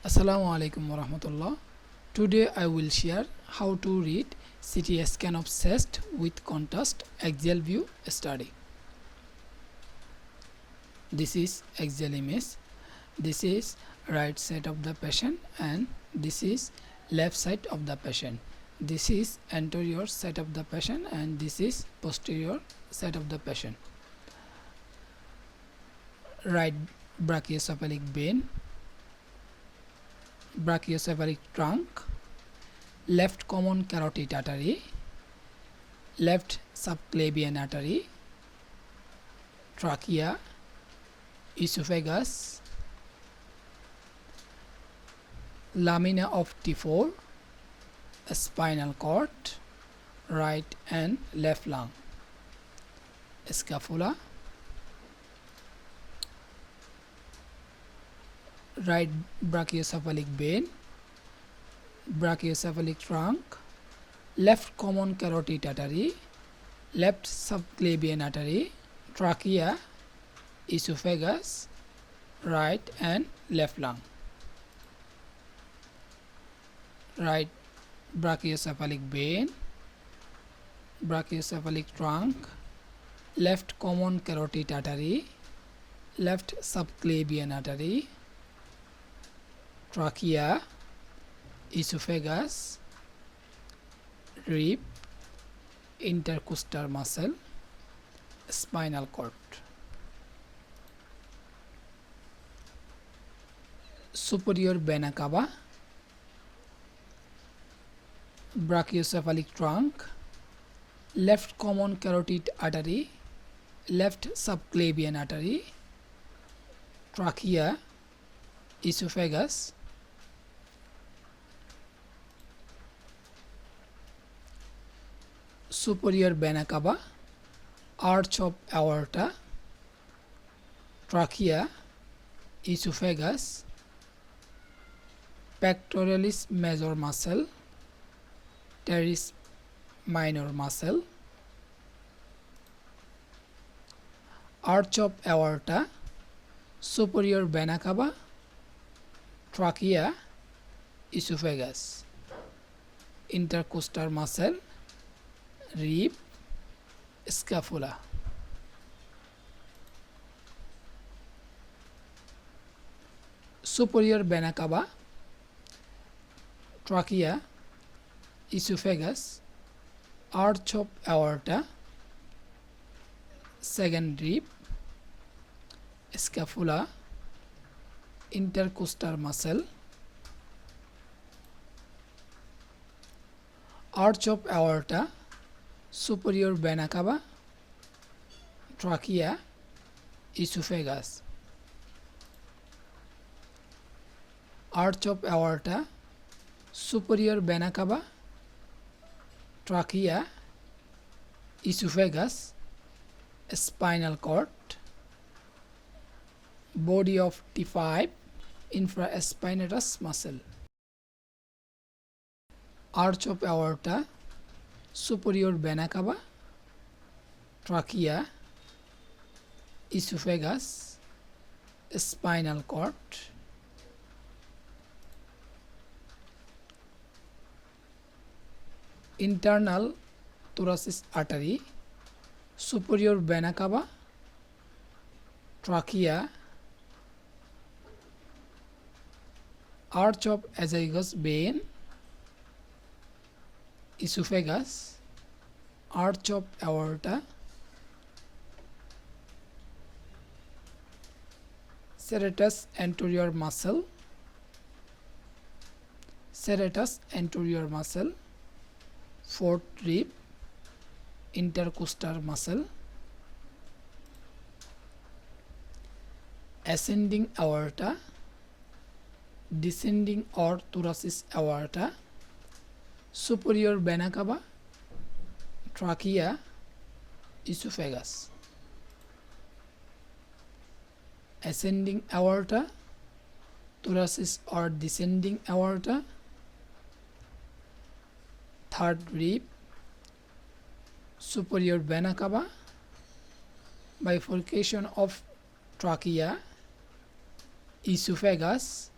Assalamu alaikum warahmatullah. Today I will share how to read CT scan of chest with contrast axial view study. This is axial image. This is right side of the patient and this is left side of the patient. This is anterior side of the patient and this is posterior side of the patient. Right brachiocephalic vein, brachiocephalic trunk, left common carotid artery, left subclavian artery, trachea, esophagus, lamina of T4, spinal cord, right and left lung, scapula, right brachiocephalic vein, brachiocephalic trunk, left common carotid artery, left subclavian artery, trachea, esophagus, right and left lung, right brachiocephalic vein, brachiocephalic trunk, left common carotid artery, left subclavian artery, trachea, esophagus, rib, intercostal muscle, spinal cord. Superior vena cava, brachiocephalic trunk, left common carotid artery, left subclavian artery, trachea, esophagus, superior vena cava, arch of aorta, trachea, esophagus, pectoralis major muscle, teres minor muscle, arch of aorta, superior vena cava, trachea, esophagus, intercostal muscle, rib, scapula. Superior vena cava, trachea, esophagus, arch of aorta, second rib, scapula, intercostal muscle, arch of aorta, superior vena cava, trachea, esophagus, arch of aorta, superior vena cava, trachea, esophagus, spinal cord, body of T5, infraspinatus muscle, arch of aorta, superior vena cava, trachea, esophagus, spinal cord, internal thoracic artery, superior vena cava, trachea, arch of azygous vein, esophagus, arch of aorta, serratus anterior muscle, serratus anterior muscle, fourth rib, intercostal muscle, ascending aorta, descending or thoracic aorta, superior vena cava, trachea, esophagus, ascending aorta, thoracic or descending aorta, third rib, superior vena cava, bifurcation of trachea, esophagus,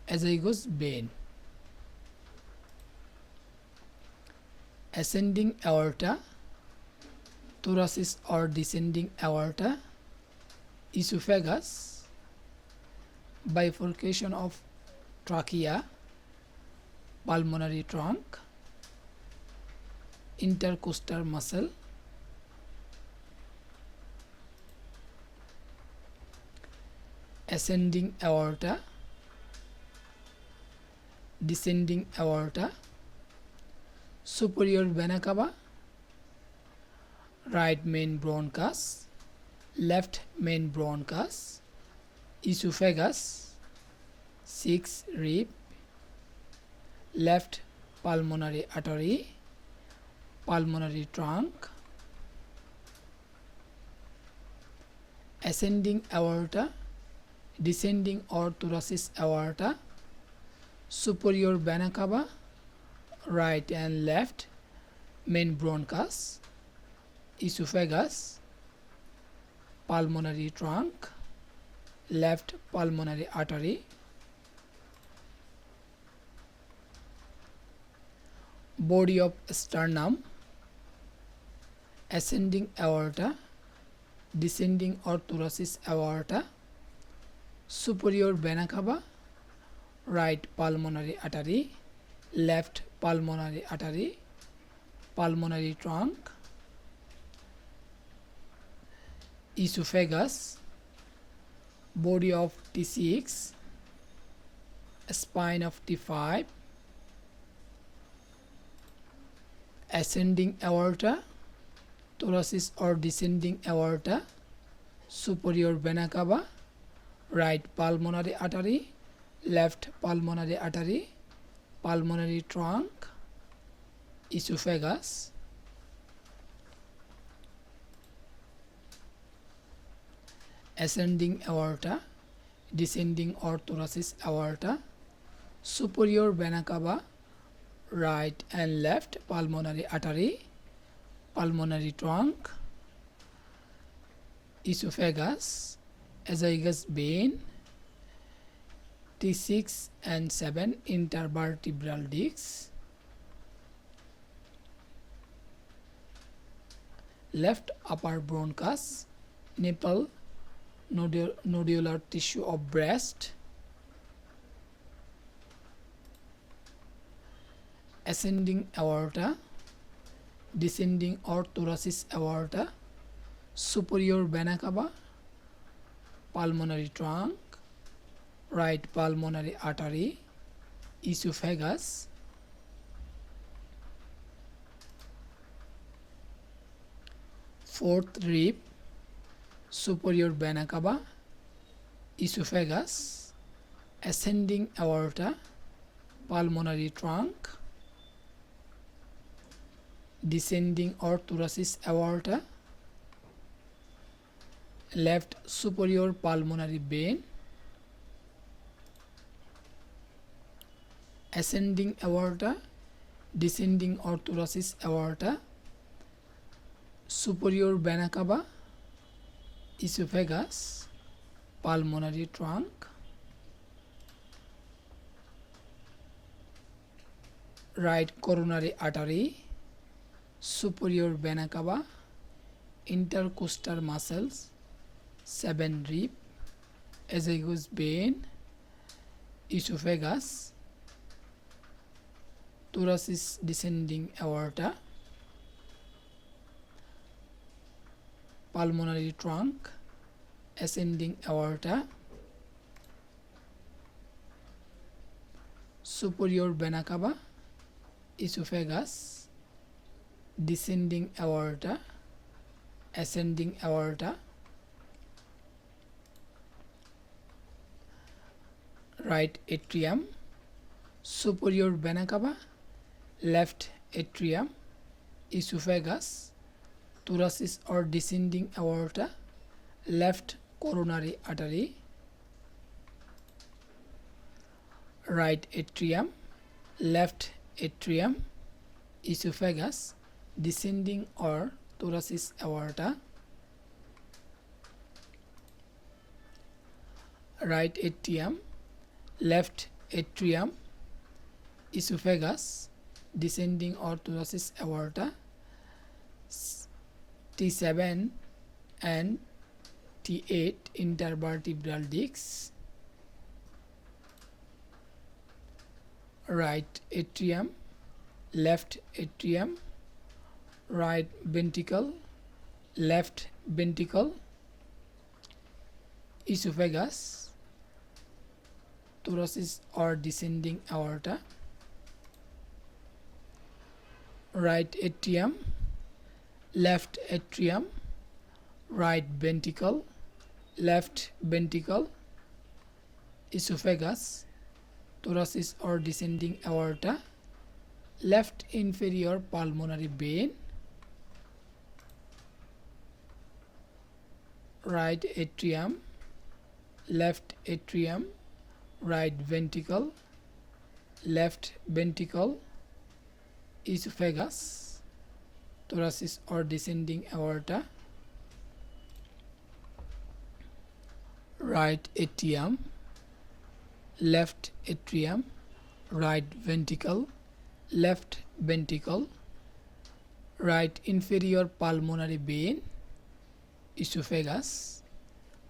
azygous vein, ascending aorta, thoracic or descending aorta, esophagus, bifurcation of trachea, pulmonary trunk, intercostal muscle, ascending aorta, descending aorta, superior vena cava, right main bronchus, left main bronchus, esophagus, 6 rib, left pulmonary artery, pulmonary trunk, ascending aorta, descending or thoracic aorta, superior vena cava, right and left main bronchus, esophagus, pulmonary trunk, left pulmonary artery, body of sternum, ascending aorta, descending or thoracic aorta, superior vena cava, right pulmonary artery, left pulmonary artery, pulmonary trunk, esophagus, body of T6, spine of T5, ascending aorta, thoracic or descending aorta, superior vena cava, right pulmonary artery, left pulmonary artery, pulmonary trunk, esophagus, ascending aorta, descending or thoracic aorta, superior vena cava, right and left pulmonary artery, pulmonary trunk, esophagus, azygous vein, T6 and 7 intervertebral discs, left upper bronchus, nipple, nodular tissue of breast, ascending aorta, descending or thoracic aorta, superior vena cava, pulmonary trunk, right pulmonary artery, esophagus, fourth rib, superior vena cava, esophagus, ascending aorta, pulmonary trunk, descending or thoracic aorta, left superior pulmonary vein, ascending aorta, descending or thoracic aorta, superior vena cava, esophagus, pulmonary trunk, right coronary artery, superior vena cava, intercostal muscles, 7 rib, azygous vein, esophagus, thoracic descending aorta, pulmonary trunk, ascending aorta, superior vena cava, esophagus, descending aorta, ascending aorta, right atrium, superior vena cava, left atrium, esophagus, thoracic or descending aorta, left coronary artery, right atrium, left atrium, esophagus, descending or thoracic aorta, right atrium, left atrium, esophagus, descending or thoracic aorta, T7 and T8 intervertebral discs, right atrium, left atrium, right ventricle, left ventricle, esophagus, thoracic or descending aorta, right atrium, left atrium, right ventricle, left ventricle, esophagus, thoracic or descending aorta, left inferior pulmonary vein, right atrium, left atrium, right ventricle, left ventricle, esophagus, thoracic or descending aorta, right atrium, left atrium, right ventricle, left ventricle, right inferior pulmonary vein, esophagus,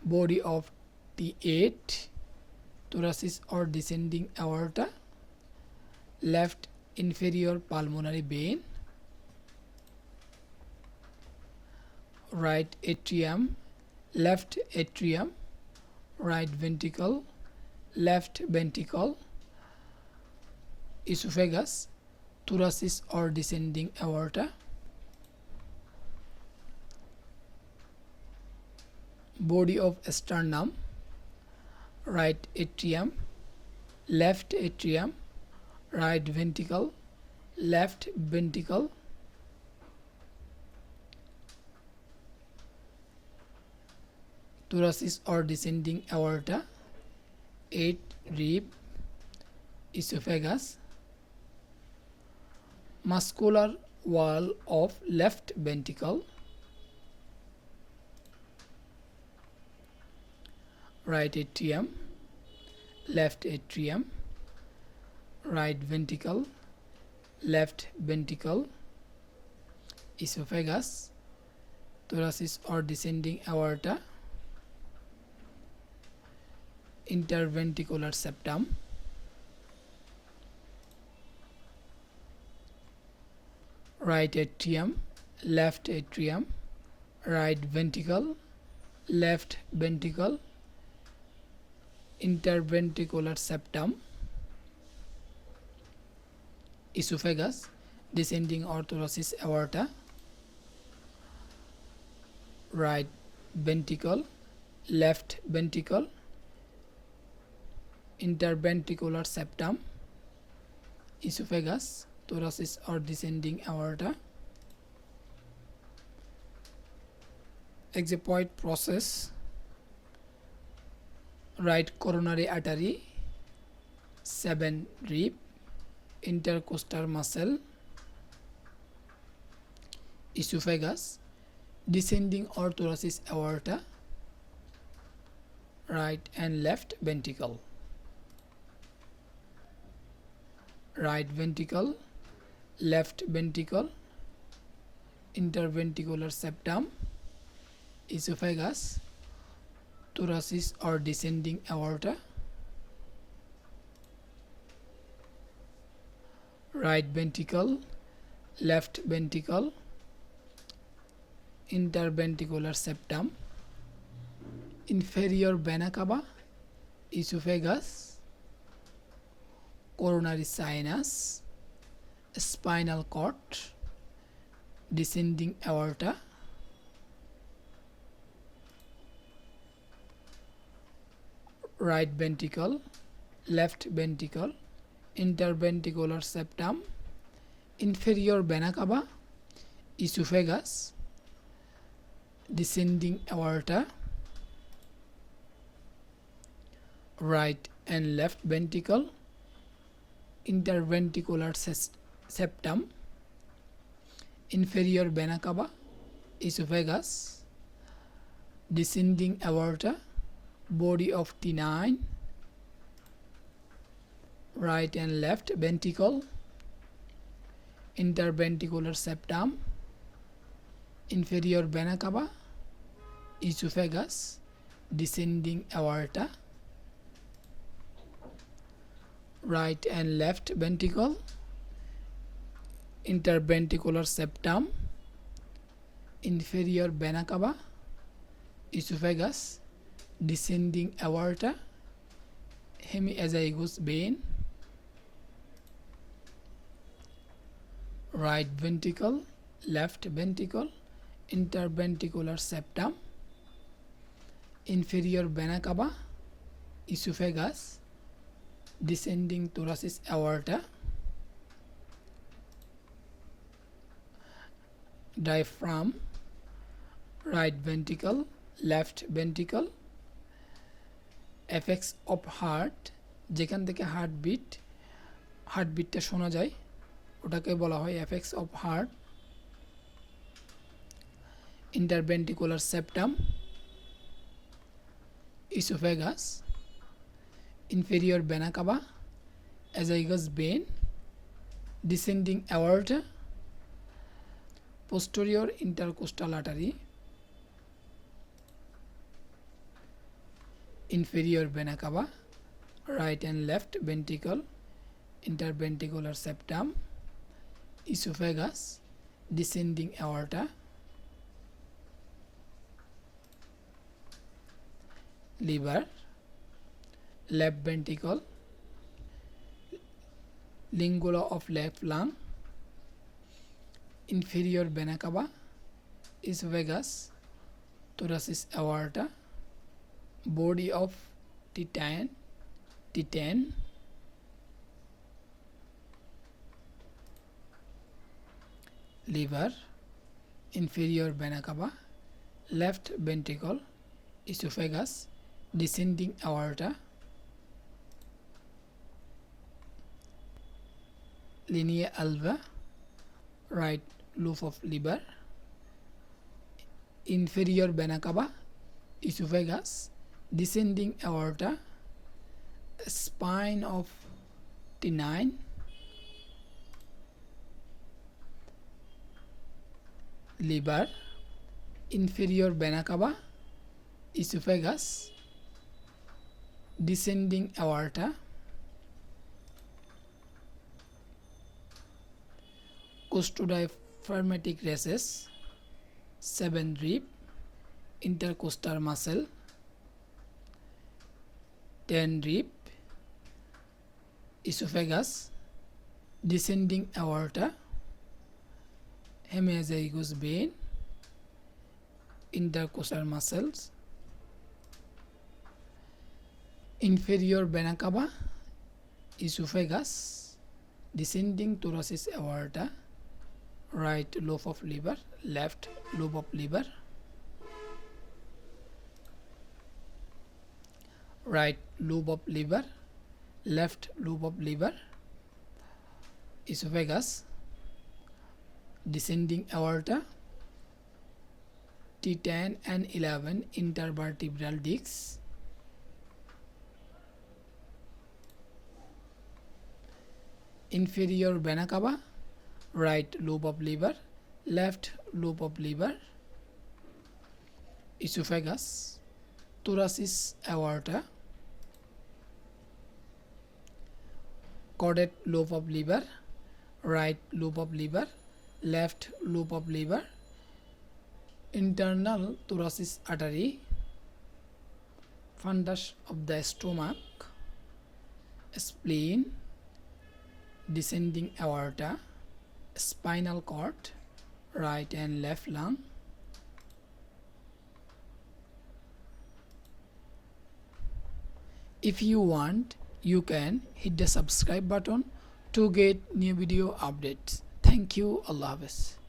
body of T8, thoracic or descending aorta, left inferior pulmonary vein, right atrium, left atrium, right ventricle, left ventricle, esophagus, thoracic or descending aorta, body of sternum, right atrium, left atrium, right ventricle, left ventricle, thoracic or descending aorta, 8 rib, esophagus, muscular wall of left ventricle, right atrium, left atrium, right ventricle, left ventricle, esophagus, thoracic or descending aorta, interventricular septum, right atrium, left atrium, right ventricle, left ventricle, interventricular septum, esophagus, descending or thoracic aorta, right ventricle, left ventricle, interventricular septum, esophagus, thoracic or descending aorta, exepoid process, right coronary artery, 7 rib, intercostal muscle, esophagus, descending or thoracic aorta, right and left ventricle, right ventricle, left ventricle, interventricular septum, esophagus, thoracic or descending aorta, right ventricle, left ventricle, interventricular septum, inferior vena cava, esophagus, coronary sinus, spinal cord, descending aorta, right ventricle, left ventricle, interventricular septum, inferior vena cava, esophagus, descending aorta, right and left ventricle, interventricular septum, inferior vena cava, esophagus, descending aorta, body of T9, right and left ventricle, interventricular septum, inferior vena cava, esophagus, descending aorta, right and left ventricle, interventricular septum, inferior vena cava, esophagus, descending aorta, hemiazygous vein, right ventricle, left ventricle, interventricular septum, inferior vena cava, esophagus, descending thoracic aorta, diaphragm, right ventricle, left ventricle, effects of heart, যেখান থেকে হার্টবিটটা শোনা যায় ওটাকে বলা হয় effects of heart, interventricular septum, esophagus, inferior vena cava, azygous vein, descending aorta, posterior intercostal artery, inferior vena cava, right and left ventricle, interventricular septum, esophagus, descending aorta, liver, left ventricle, lingula of left lung, inferior vena cava, esophagus, thoracic aorta, body of titan, liver, inferior vena cava, left ventricle, esophagus, descending aorta, linea alba, right loop of liver, inferior vena cava, esophagus, descending aorta, spine of T9, liver, inferior vena cava, esophagus, descending aorta, costodiaphragmatic recess, 7 rib, intercostal muscle, 10 rib, esophagus, descending aorta, hemiazygous vein, intercostal muscles, inferior vena cava, esophagus, descending thoracic aorta, right lobe of liver, left lobe of liver, right lobe of liver, left lobe of liver, esophagus, descending aorta, T10 and 11 intervertebral discs, inferior vena cava, right lobe of liver, left lobe of liver, esophagus, thoracic aorta, caudate lobe of liver, right lobe of liver, left lobe of liver, internal thoracic artery, fundus of the stomach, spleen, descending aorta, spinal cord, right and left lung, if you want you can hit the subscribe button to get new video updates. Thank you. Allah Hafiz.